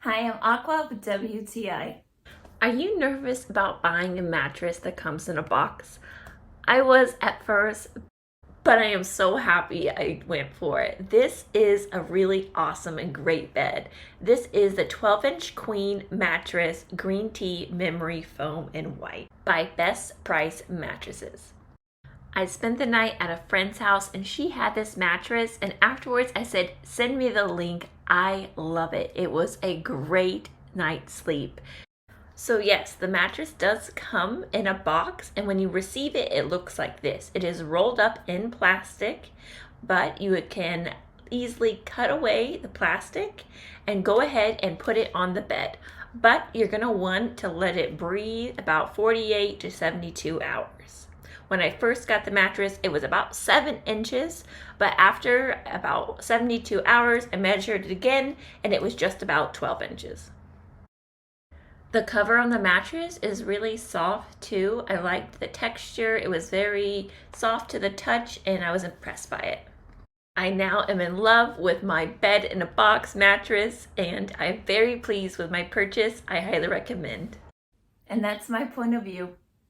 Hi, I'm Aqua with WTI. Are you nervous about buying a mattress that comes in a box? I was at first, but I am so happy I went for it. This is a really awesome and great bed. This is the 12-inch queen mattress green tea memory foam in white by Best Price Mattresses. I spent the night at a friend's house and she had this mattress, and afterwards I said, send me the link. I love it. It was a great night's sleep. So yes, the mattress does come in a box, and when you receive it, it looks like this. It is rolled up in plastic, but you can easily cut away the plastic and go ahead and put it on the bed. But you're gonna want to let it breathe about 48 to 72 hours. When I first got the mattress, it was about 7 inches, but after about 72 hours, I measured it again, and it was just about 12 inches. The cover on the mattress is really soft too. I liked the texture. It was very soft to the touch and I was impressed by it. I now am in love with my bed in a box mattress and I'm very pleased with my purchase. I highly recommend. And that's my point of view.